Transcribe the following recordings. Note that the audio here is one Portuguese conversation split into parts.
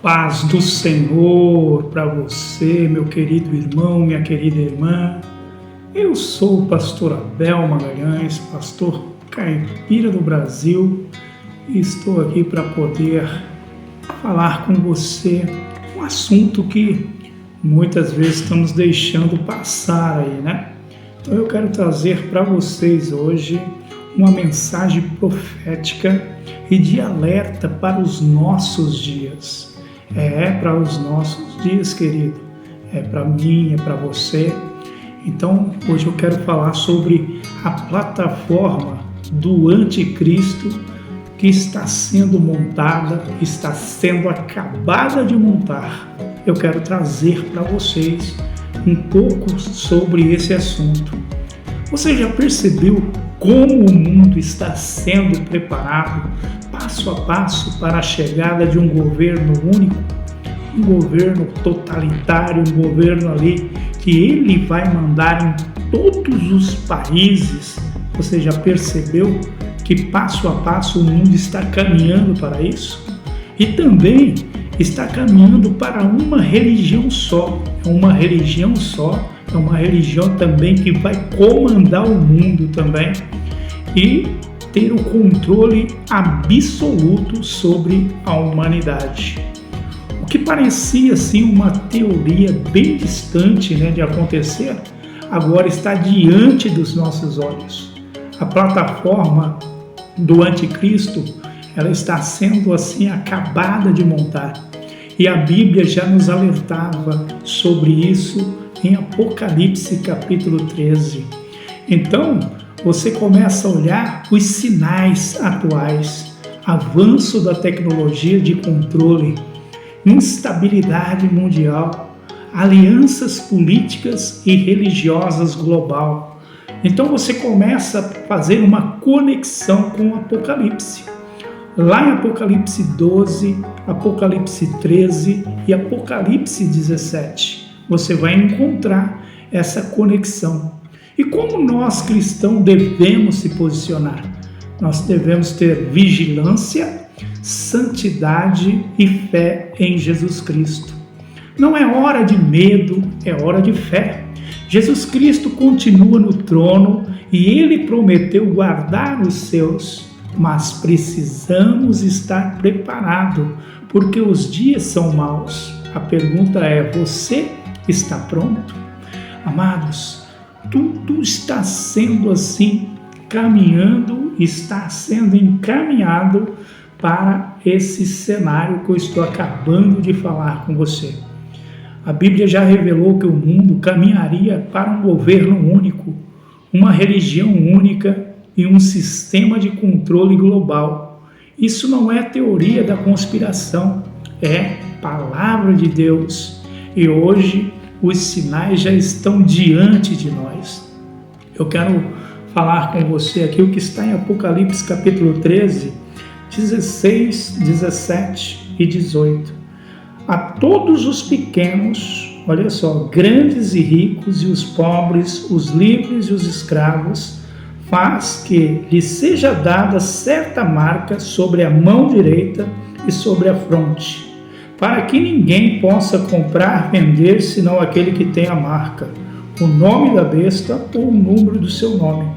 Paz do Senhor para você, meu querido irmão, minha querida irmã. Eu sou o pastor Abel Magalhães, pastor caipira do Brasil, e estou aqui para poder falar com você um assunto que muitas vezes estamos deixando passar aí, né? Então eu quero trazer para vocês hoje uma mensagem profética e de alerta para os nossos dias. Para os nossos dias, querido. É para mim, é para você. Então, hoje eu quero falar sobre a plataforma do anticristo que está sendo montada, está sendo acabada de montar. Eu quero trazer para vocês um pouco sobre esse assunto. Você já percebeu como o mundo está sendo preparado passo a passo para a chegada de um governo único, um governo totalitário, um governo ali que ele vai mandar em todos os países? Você já percebeu que passo a passo o mundo está caminhando para isso? E também está caminhando para uma religião só, é uma religião também que vai comandar o mundo também e ter o controle absoluto sobre a humanidade. O que parecia assim uma teoria bem distante, de acontecer, agora está diante dos nossos olhos. A plataforma do anticristo, ela está sendo assim acabada de montar. E a Bíblia já nos alertava sobre isso em Apocalipse capítulo 13. Então, você começa a olhar os sinais atuais, avanço da tecnologia de controle, instabilidade mundial, alianças políticas e religiosas global. Então você começa a fazer uma conexão com o Apocalipse. Lá em Apocalipse 12, Apocalipse 13 e Apocalipse 17, você vai encontrar essa conexão. E como nós cristãos devemos se posicionar? Nós devemos ter vigilância, santidade e fé em Jesus Cristo. Não é hora de medo, é hora de fé. Jesus Cristo continua no trono e Ele prometeu guardar os seus, mas precisamos estar preparados, porque os dias são maus. A pergunta é: você está pronto? Amados, tudo está sendo assim, está sendo encaminhado para esse cenário que eu estou acabando de falar com você. A Bíblia já revelou que o mundo caminharia para um governo único, uma religião única e um sistema de controle global. Isso não é teoria da conspiração, é palavra de Deus. E hoje os sinais já estão diante de nós. Eu quero falar com você aqui o que está em Apocalipse capítulo 13, 16, 17 e 18. A todos os pequenos, olha só, grandes e ricos e os pobres, os livres e os escravos, faz que lhe seja dada certa marca sobre a mão direita e sobre a fronte, para que ninguém possa comprar, vender, senão aquele que tem a marca, o nome da besta ou o número do seu nome.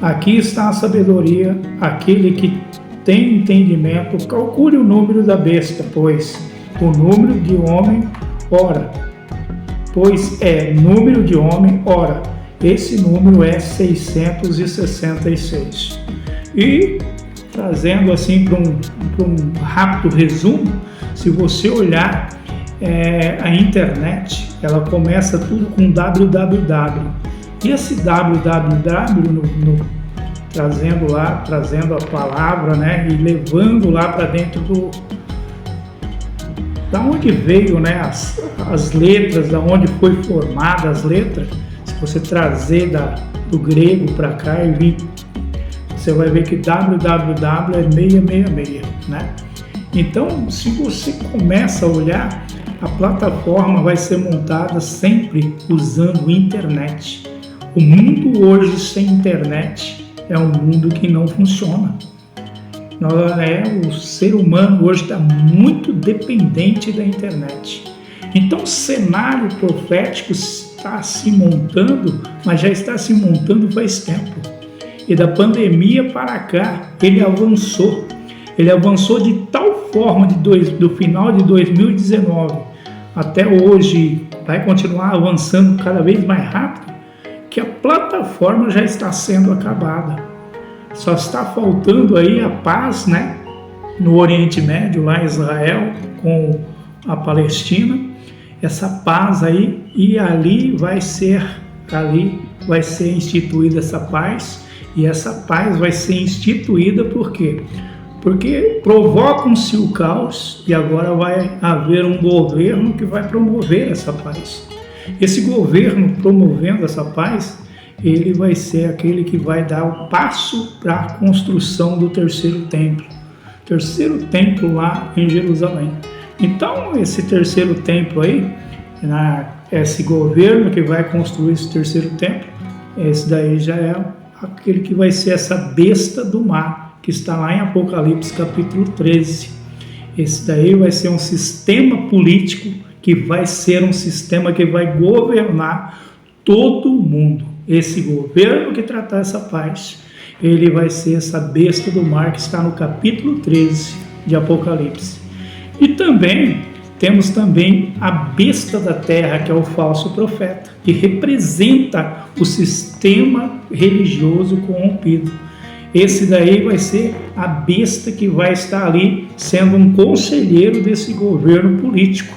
Aqui está a sabedoria, aquele que tem entendimento, calcule o número da besta, pois o número de homem, número de homem, esse número é 666. E trazendo assim para um rápido resumo, se você olhar a internet, ela começa tudo com www. E esse www, trazendo a palavra, e levando lá para dentro da onde veio, as letras, da onde foi formada as letras. Se você trazer do grego para cá e vir, você vai ver que www é 666, Então, se você começa a olhar, a plataforma vai ser montada sempre usando internet. O mundo hoje sem internet é um mundo que não funciona. O ser humano hoje está muito dependente da internet. Então o cenário profético está se montando, mas já está se montando faz tempo. E da pandemia para cá, ele avançou. Ele avançou de tal forma do final de 2019 até hoje, vai continuar avançando cada vez mais rápido, que a plataforma já está sendo acabada. Só está faltando aí a paz, né, no Oriente Médio, lá em Israel, com a Palestina, essa paz aí, e ali vai ser instituída essa paz, e essa paz vai ser instituída por quê? Porque provocam-se o caos e agora vai haver um governo que vai promover essa paz. Esse governo promovendo essa paz, ele vai ser aquele que vai dar o passo para a construção do terceiro templo lá em Jerusalém. Então, esse terceiro templo aí, esse governo que vai construir esse terceiro templo, esse daí já é aquele que vai ser essa besta do mar, que está lá em Apocalipse capítulo 13. Esse daí vai ser um sistema político que vai ser um sistema que vai governar todo o mundo. Esse governo que tratar essa paz, ele vai ser essa besta do mar que está no capítulo 13 de Apocalipse. E também temos a besta da terra, que é o falso profeta, que representa o sistema religioso corrompido. Esse daí vai ser a besta que vai estar ali sendo um conselheiro desse governo político.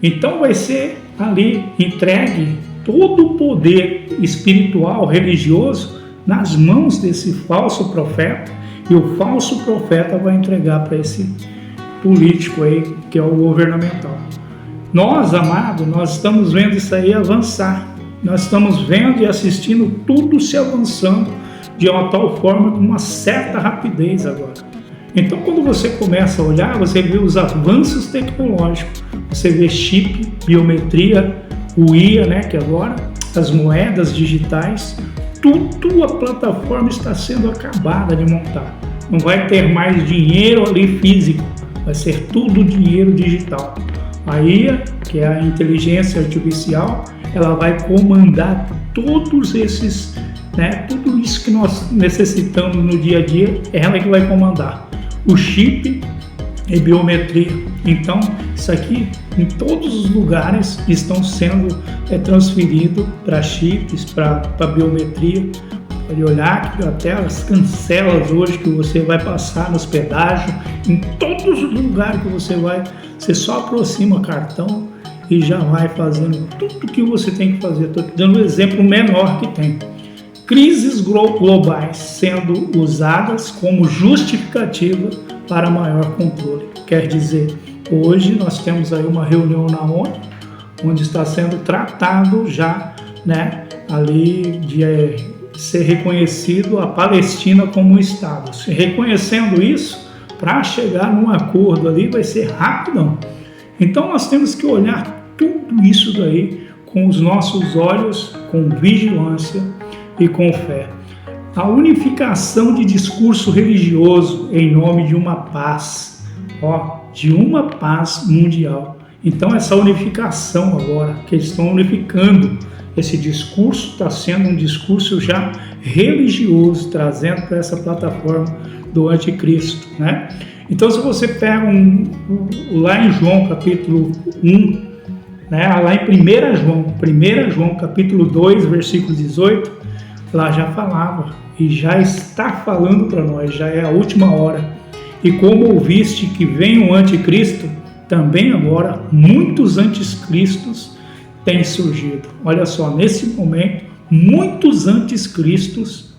Então vai ser ali entregue todo o poder espiritual, religioso, nas mãos desse falso profeta, e o falso profeta vai entregar para esse político aí, que é o governamental. Nós, amados, nós estamos vendo isso aí avançar. Nós estamos vendo e assistindo tudo se avançando de uma tal forma, com uma certa rapidez agora. Então, quando você começa a olhar, você vê os avanços tecnológicos, você vê chip, biometria, o IA, né, que agora, as moedas digitais, tudo a plataforma está sendo acabada de montar. Não vai ter mais dinheiro ali físico, vai ser tudo dinheiro digital. A IA, que é a inteligência artificial, ela vai comandar todos esses, tudo isso que nós necessitamos no dia a dia, é ela que vai comandar. O chip e biometria. Então, isso aqui, em todos os lugares, estão sendo transferidos para chips, para biometria. Pode olhar que até as cancelas hoje que você vai passar nos pedágios, em todos os lugares que você vai, você só aproxima o cartão e já vai fazendo tudo o que você tem que fazer. Estou dando um exemplo menor que tem. Crises globais sendo usadas como justificativa para maior controle. Quer dizer, hoje nós temos aí uma reunião na ONU, onde está sendo tratado já, ali de ser reconhecido a Palestina como um Estado. Se reconhecendo isso, para chegar num acordo ali vai ser rapidão. Então nós temos que olhar tudo isso daí com os nossos olhos, com vigilância e com fé. A unificação de discurso religioso em nome de uma paz, de uma paz mundial. Então essa unificação agora, que eles estão unificando, esse discurso está sendo um discurso já religioso, trazendo para essa plataforma do anticristo, Então se você pega lá em João capítulo 1, lá em 1 João capítulo 2, versículo 18, lá já falava e já está falando para nós, já é a última hora. E como ouviste que vem o anticristo, também agora muitos anticristos têm surgido. Olha só, nesse momento, muitos anticristos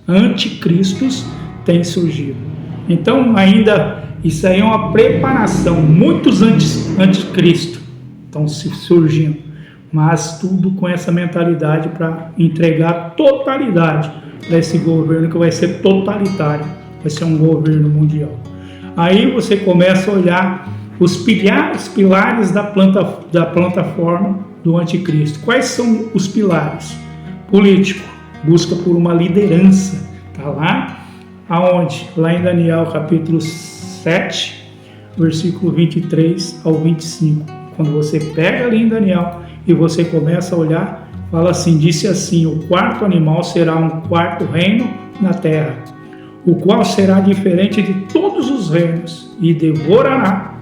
têm surgido. Então, ainda, isso aí é uma preparação, muitos anticristos estão surgindo, mas tudo com essa mentalidade para entregar totalidade para esse governo que vai ser totalitário, vai ser um governo mundial. Aí você começa a olhar os pilares da plataforma do anticristo. Quais são os pilares? Político, busca por uma liderança, tá lá? Aonde? Lá em Daniel capítulo 7, versículo 23 ao 25. Quando você pega ali em Daniel e você começa a olhar, fala assim, disse assim, o quarto animal será um quarto reino na terra, o qual será diferente de todos os reinos, e devorará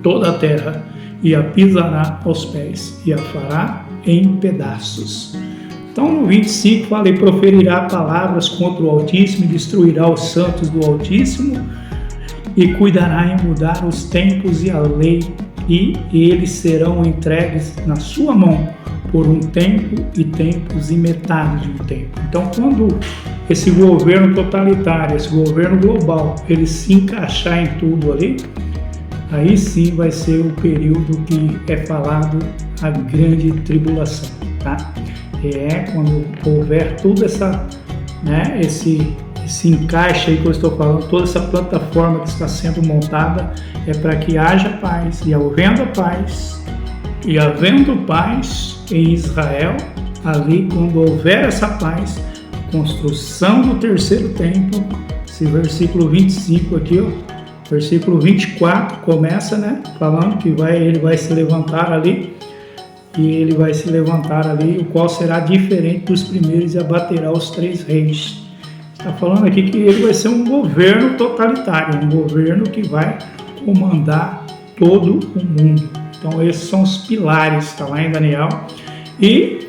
toda a terra, e a pisará aos pés, e a fará em pedaços. Então no 25 fala, e proferirá palavras contra o Altíssimo, e destruirá os santos do Altíssimo, e cuidará em mudar os tempos e a lei, e eles serão entregues na sua mão, por um tempo e tempos e metade de um tempo. Então, quando esse governo totalitário, esse governo global, ele se encaixar em tudo ali, aí sim vai ser o período que é falado a grande tribulação, tá? É quando houver toda essa, né, esse encaixe aí que eu estou falando, toda essa plataforma que está sendo montada, é para que haja paz, e havendo paz em Israel, ali quando houver essa paz, construção do terceiro templo, esse versículo 25 aqui, ó, versículo 24 começa, né, falando que ele vai se levantar ali, e ele vai se levantar ali, o qual será diferente dos primeiros e abaterá os três reis. Está falando aqui que ele vai ser um governo totalitário, um governo que vai comandar todo o mundo. Então esses são os pilares, está lá em Daniel. E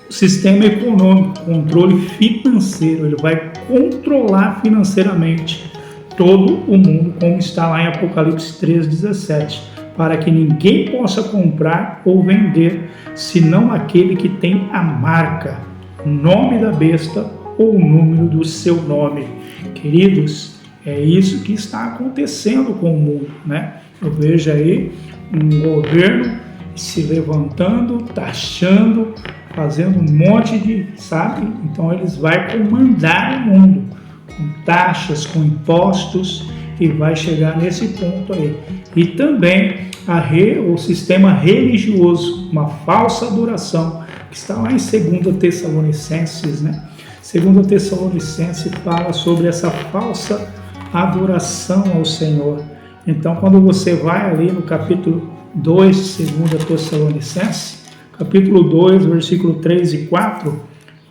o sistema econômico, controle financeiro, ele vai controlar financeiramente todo o mundo, como está lá em Apocalipse 3,17, para que ninguém possa comprar ou vender, senão aquele que tem a marca, o nome da besta ou o número do seu nome. Queridos, é isso que está acontecendo com o mundo, né? Eu vejo aí um governo se levantando, taxando, fazendo um monte de, sabe? Então eles vão comandar o mundo com taxas, com impostos, e vai chegar nesse ponto aí. E também o sistema religioso, uma falsa adoração, que está lá em 2 Tessalonicenses, né? 2 Tessalonicenses fala sobre essa falsa adoração ao Senhor. Então, quando você vai ali no capítulo 2, 2 Tessalonicenses, capítulo 2, versículo 3 e 4,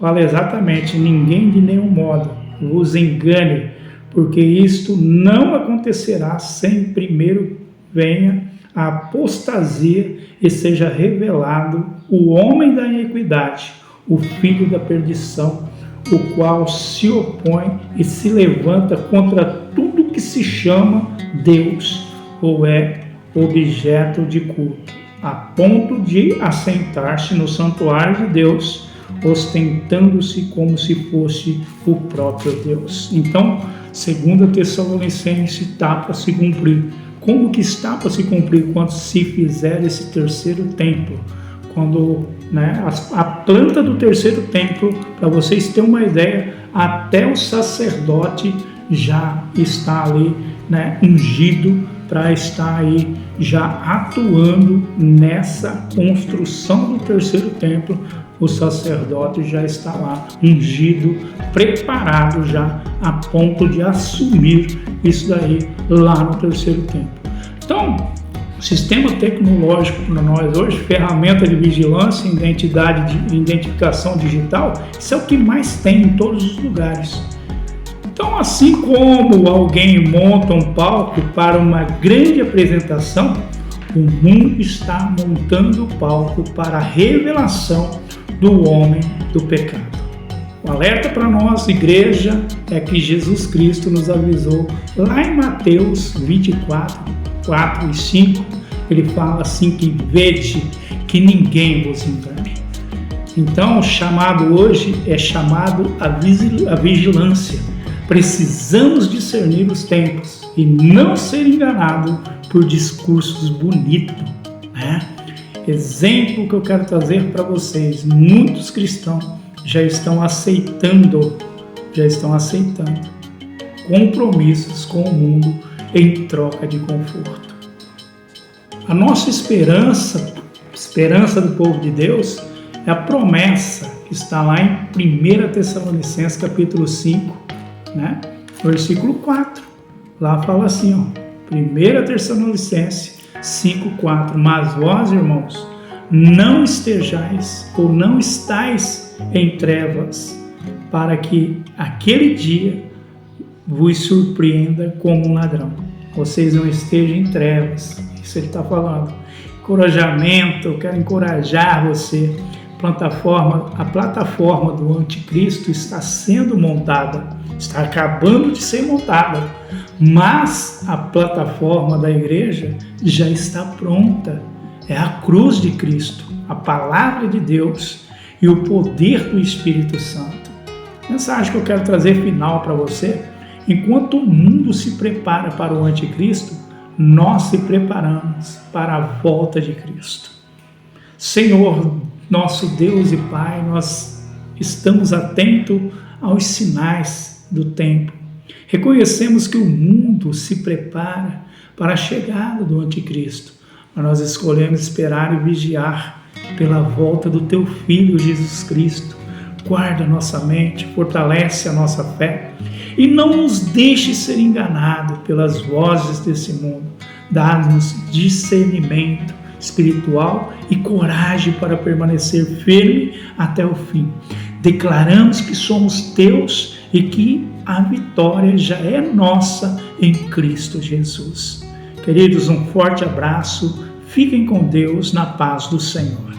fala exatamente, ninguém de nenhum modo vos engane, porque isto não acontecerá sem primeiro venha a apostasia e seja revelado o homem da iniquidade, o filho da perdição, o qual se opõe e se levanta contra tudo que se chama Deus ou é objeto de culto, a ponto de assentar-se no santuário de Deus, ostentando-se como se fosse o próprio Deus. Então, 2 Tessalonicenses está para se cumprir. Como que está para se cumprir quando se fizer esse terceiro templo? Quando, né, a planta do terceiro templo, para vocês terem uma ideia, até o sacerdote já está ali, né, ungido para estar aí já atuando nessa construção do terceiro templo. O sacerdote já está lá ungido, preparado já a ponto de assumir isso daí lá no terceiro templo. Então, sistema tecnológico para nós hoje, ferramenta de vigilância, identificação digital, isso é o que mais tem em todos os lugares. Então, assim como alguém monta um palco para uma grande apresentação, o mundo está montando o palco para a revelação do homem do pecado. O alerta para nós, igreja, é que Jesus Cristo nos avisou lá em Mateus 24, 4 e 5, ele fala assim que vede que ninguém vos engane. Então, o chamado hoje é chamado a vigilância. Precisamos discernir os tempos e não ser enganado por discursos bonitos, né? Exemplo que eu quero trazer para vocês, muitos cristãos já estão aceitando compromissos com o mundo em troca de conforto. A nossa esperança do povo de Deus é a promessa que está lá em 1 Tessalonicenses capítulo 5, né? versículo 4. Lá fala assim, 1 Tessalonicenses 5:4. Mas vós, irmãos, não estejais ou não estais em trevas, para que aquele dia vos surpreenda como um ladrão. Vocês não estejam em trevas. Isso ele está falando. Encorajamento, eu quero encorajar você. A plataforma do anticristo está sendo montada, está acabando de ser montada, mas a plataforma da igreja já está pronta. É a cruz de Cristo, a palavra de Deus e o poder do Espírito Santo. Mensagem que eu quero trazer final para você: enquanto o mundo se prepara para o anticristo, nós se preparamos para a volta de Cristo. Senhor, nosso Deus e Pai, nós estamos atentos aos sinais do tempo. Reconhecemos que o mundo se prepara para a chegada do anticristo, mas nós escolhemos esperar e vigiar pela volta do Teu Filho Jesus Cristo. Guarda a nossa mente, fortalece a nossa fé e não nos deixe ser enganado pelas vozes desse mundo. Dá-nos discernimento espiritual e coragem para permanecer firme até o fim. Declaramos que somos Teus e que a vitória já é nossa em Cristo Jesus. Queridos, um forte abraço. Fiquem com Deus na paz do Senhor.